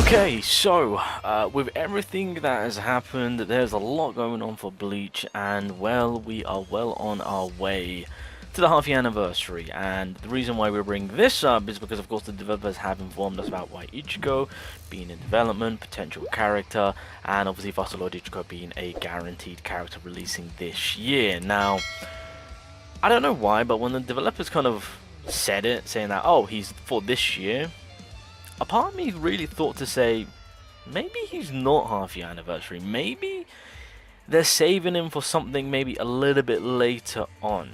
Okay, so with everything that has happened, there's a lot going on for Bleach, and well, we are well on our way to the half-year anniversary. And the reason why we bring this up is because, of course, the developers have informed us about why Ichigo being in development, potential character, and obviously Vassal Lord Ichigo being a guaranteed character releasing this year. Now, I don't know why, but when the developers kind of said it, saying that, oh, he's for this year, a part of me really thought to say, maybe he's not half-year anniversary. Maybe they're saving him for something maybe a little bit later on,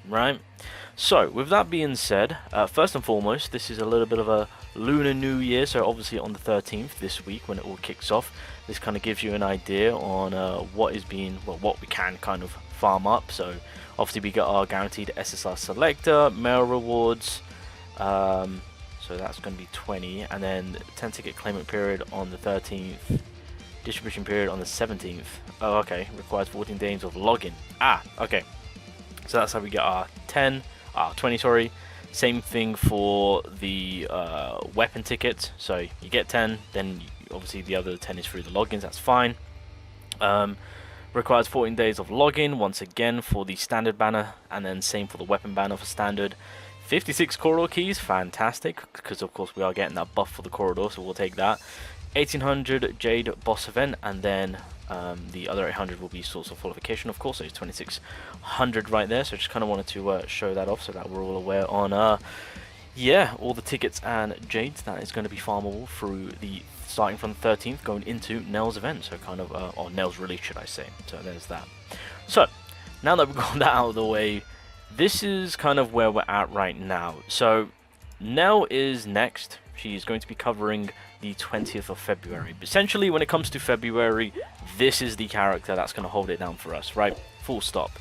right? So, with that being said, first and foremost, this is a little bit of a Lunar New Year, so obviously on the 13th this week when it all kicks off, this kind of gives you an idea on what is being, well, what we can kind of farm up. So, obviously we got our guaranteed SSR selector, mail rewards, so that's going to be 20, and then 10 ticket claimant period on the 13th, distribution period on the 17th. Oh, okay, requires 14 days of login. Ah, okay. So that's how we get our 20, sorry. Same thing for the weapon ticket. So you get 10, then obviously the other 10 is through the logins, that's fine. Requires 14 days of login, once again for the standard banner, and then same for the weapon banner for standard. 56 corridor keys, fantastic, because of course we are getting that buff for the corridor, so we'll take that. 1800 Jade boss event, and then the other 800 will be source of qualification, of course, so it's 2600 right there. So just kind of wanted to show that off so that we're all aware on, yeah, all the tickets and Jades that is going to be farmable through the, starting from the 13th, going into Nell's event, so kind of, or Nell's release, should I say. So there's that. So, now that we've got that out of the way, this is kind of where we're at right now. So Nell is next. She's going to be covering the 20th of February. Essentially, when it comes to February, this is the character that's going to hold it down for us, right? Full stop.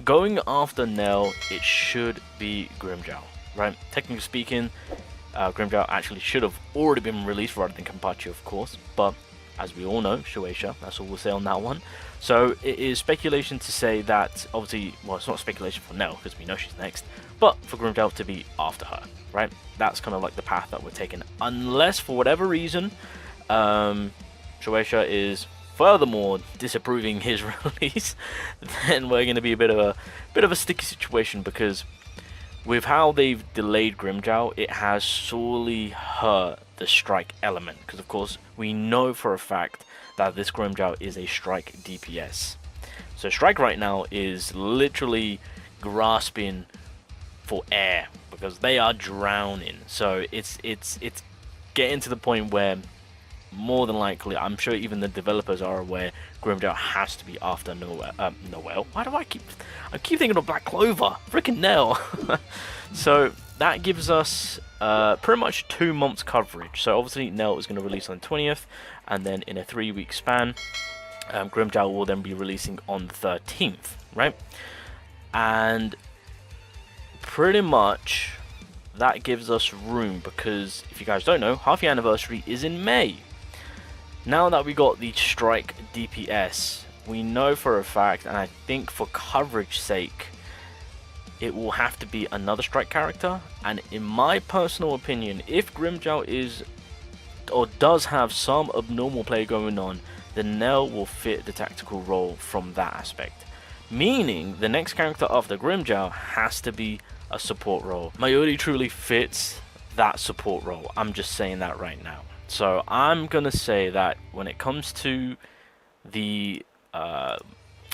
Going after Nell, it should be Grimmjow, right? Technically speaking, Grimmjow actually should have already been released rather than Kenpachi, of course, but as we all know, Shueisha, that's all we'll say on that one. So it is speculation to say that, obviously, well, it's not speculation for Nell, because we know she's next, but for Grimmjow to be after her, right? That's kind of like the path that we're taking. Unless, for whatever reason, Shueisha is furthermore disapproving his release, then we're going to be a bit of a sticky situation, because with how they've delayed Grimmjow, it has sorely hurt the strike element, because of course we know for a fact that this Grimmjow is a strike DPS. So strike right now is literally grasping for air because they are drowning. So it's getting to the point where more than likely, I'm sure even the developers are aware, Grimmjow has to be after Noelle. Why do I keep thinking of Black Clover? Freaking Nell. So that gives us pretty much 2 months coverage. So obviously Nell is going to release on the 20th, and then in a 3-week span, Grimmjow will then be releasing on the 13th, right? And pretty much that gives us room, because if you guys don't know, half-year anniversary is in May. Now that we got the strike DPS, we know for a fact, and I think for coverage sake, it will have to be another strike character. And in my personal opinion, if Grimmjow is or does have some abnormal play going on, then Nell will fit the tactical role from that aspect. Meaning the next character after Grimmjow has to be a support role. Mayuri truly fits that support role. I'm just saying that right now. So I'm gonna say that when it comes to the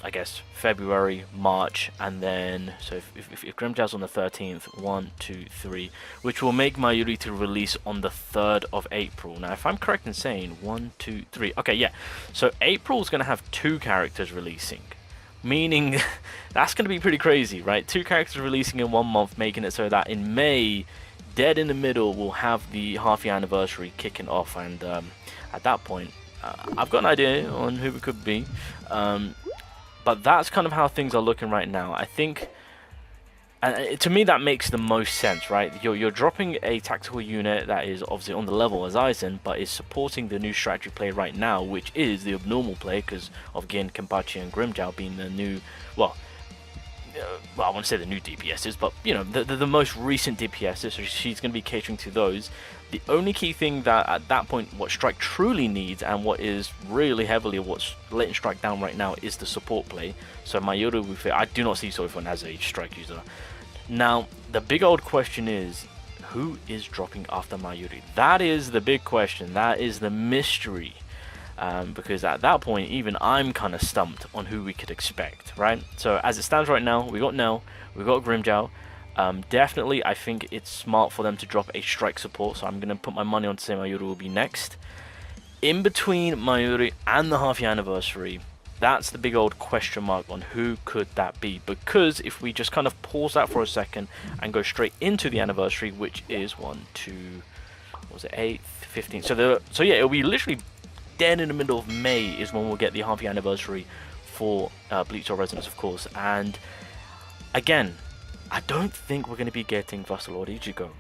I guess February, March, and then so if Grimmjow's on the 13th, 1, 2, 3, which will make Mayuri to release on the 3rd of April. Now, if I'm correct in saying 1, 2, 3, okay, yeah. So April's gonna have 2 characters releasing, meaning that's gonna be pretty crazy, right? 2 characters releasing in 1 month, making it so that in May, dead in the middle, we'll have the half-year anniversary kicking off, and at that point, I've got an idea on who it could be. But that's kind of how things are looking right now. I think, to me, that makes the most sense, right? You're dropping a tactical unit that is obviously on the level as Aizen, but is supporting the new strategy play right now, which is the abnormal play, because of again Kenpachi and Grimmjow being the new, well, well, I want to say the new DPSs, but you know, the most recent DPSs, so she's going to be catering to those. The only key thing that at that point, what Strike truly needs, and what is really heavily what's letting Strike down right now, is the support play. So Mayuri, I do not see Soifun as a Strike user. Now, the big old question is, who is dropping after Mayuri? That is the big question. That is the mystery. Because at that point, even I'm kind of stumped on who we could expect, right? So as it stands right now, we got Nell, we got Grimjow. Definitely, I think it's smart for them to drop a Strike support, so I'm going to put my money on to say Mayuri will be next. In between Mayuri and the half-year anniversary, that's the big old question mark on who could that be. Because if we just kind of pause that for a second and go straight into the anniversary, which is 1, 2, what was it, 8th, 15th. So yeah, it'll be literally dead in the middle of May is when we'll get the half-year anniversary for BLEACHOB Resonance, of course. And again, I don't think we're going to be getting Vassalord Ichigo.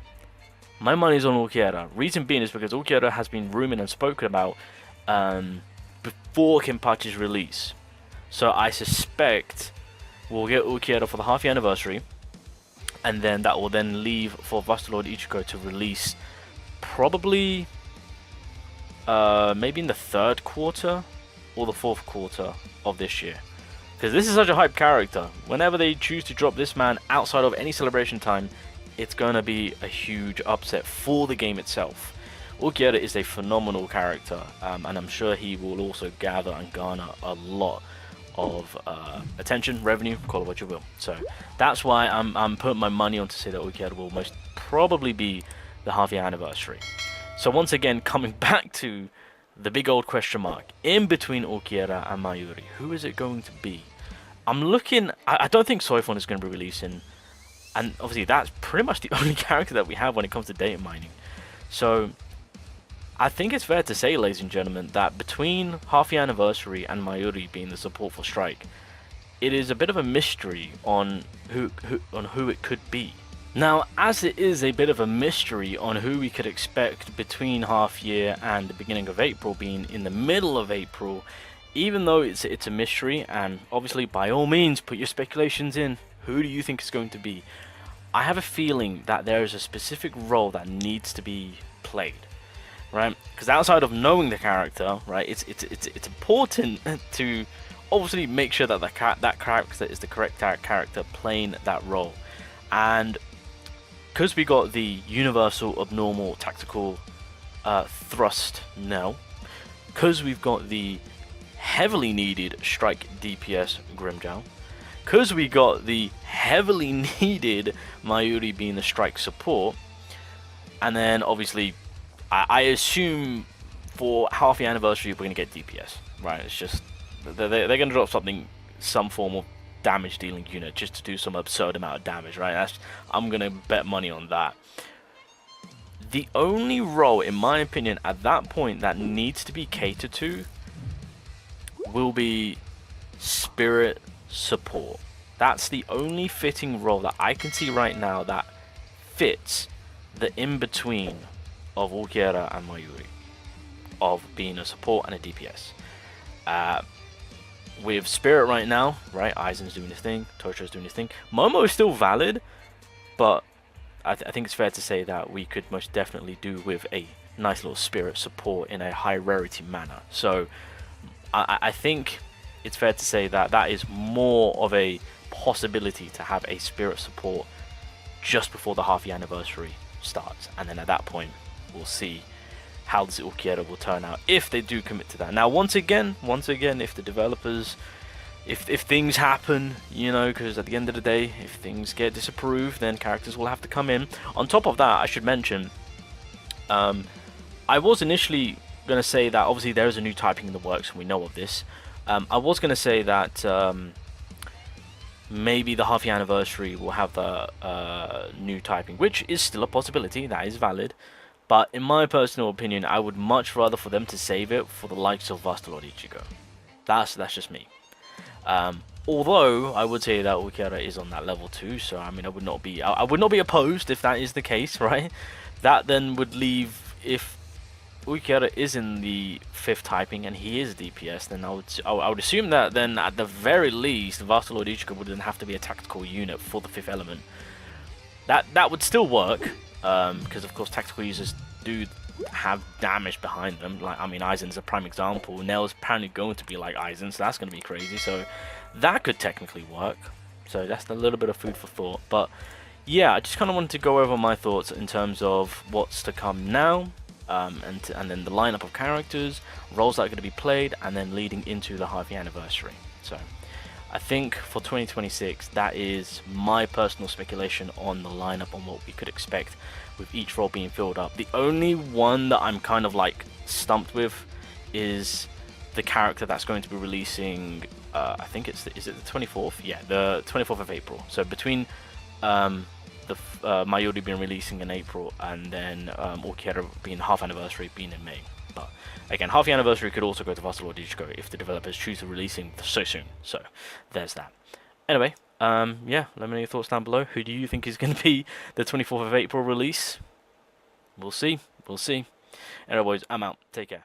My money's on Ulquiorra. Reason being is because Ulquiorra has been rumored and spoken about before Kenpachi's release. So I suspect we'll get Ulquiorra for the half-year anniversary, and then that will then leave for Vassalord Ichigo to release probably maybe in the 3rd quarter or the 4th quarter of this year. Because this is such a hype character. Whenever they choose to drop this man outside of any celebration time, it's going to be a huge upset for the game itself. Ulquiorra is a phenomenal character, and I'm sure he will also gather and garner a lot of attention, revenue, call it what you will. So that's why I'm putting my money on to say that Ulquiorra will most probably be the half-year anniversary. So once again, coming back to the big old question mark in between Ulquiorra and Mayuri, who is it going to be? I'm looking. I don't think Soifun is going to be releasing, and obviously that's pretty much the only character that we have when it comes to data mining. So I think it's fair to say, ladies and gentlemen, that between half-year anniversary and Mayuri being the support for Strike, it is a bit of a mystery on who it could be. Now, as it is a bit of a mystery on who we could expect between half-year and the beginning of April, being in the middle of April, even though it's a mystery, and obviously by all means put your speculations in, who do you think is going to be? I have a feeling that there is a specific role that needs to be played, right? Because outside of knowing the character, right, it's important to obviously make sure that that character is the correct character playing that role. And because we got the universal abnormal tactical thrust now, because we've got the heavily needed Strike DPS Grimjow, because we got the heavily needed Mayuri being the Strike support, and then obviously I assume for half-year anniversary we're going to get DPS, right? It's just they're going to drop some form of damage dealing unit just to do some absurd amount of damage, right? I'm going to bet money on that. The only role, in my opinion, at that point that needs to be catered to will be Spirit support. That's the only fitting role that I can see right now that fits the in-between of Ulquiorra and Mayuri, of being a support and a DPS. With Spirit right now, right, Aizen's doing his thing, Tocho's doing his thing. Momo is still valid, but I think it's fair to say that we could most definitely do with a nice little Spirit support in a high rarity manner. So I think it's fair to say that that is more of a possibility to have a Spirit support just before the half-year anniversary starts, and then at that point we'll see how this Ulquiorra will turn out if they do commit to that. Now, once again, if the developers, if things happen, you know, because at the end of the day, if things get disapproved, then characters will have to come in. On top of that, I should mention, I was initially going to say that obviously there is a new typing in the works, and we know of this. I was going to say that maybe the half-year anniversary will have the new typing, which is still a possibility, that is valid. But in my personal opinion, I would much rather for them to save it for the likes of Vassalord Ichigo. That's just me. Although I would say that Ulquiorra is on that level too, so I mean I would not be opposed if that is the case, right? That then would leave, if Ukiara is in the 5th typing and he is DPS, then I would assume that then at the very least Vasalord Ichika would then have to be a tactical unit for the 5th element. That would still work, because of course tactical users do have damage behind them. Like, I mean, Aizen's a prime example. Nell's apparently going to be like Aizen, so that's going to be crazy. So that could technically work. So that's a little bit of food for thought. But yeah, I just kind of wanted to go over my thoughts in terms of what's to come now. And then the lineup of characters, roles that are going to be played, and then leading into the half-year anniversary. So I think for 2026, that is my personal speculation on the lineup, on what we could expect with each role being filled up. The only one that I'm kind of like stumped with is the character that's going to be releasing, I think is it the 24th? Yeah, the 24th of April. So between Mayuri being releasing in April and then Ukiara being half anniversary being in May. But again, half year anniversary could also go to Vasalord Ichiko if the developers choose to releasing so soon. So there's that. Anyway, yeah, let me know your thoughts down below. Who do you think is going to be the 24th of April release? We'll see. We'll see. Anyway, boys, I'm out. Take care.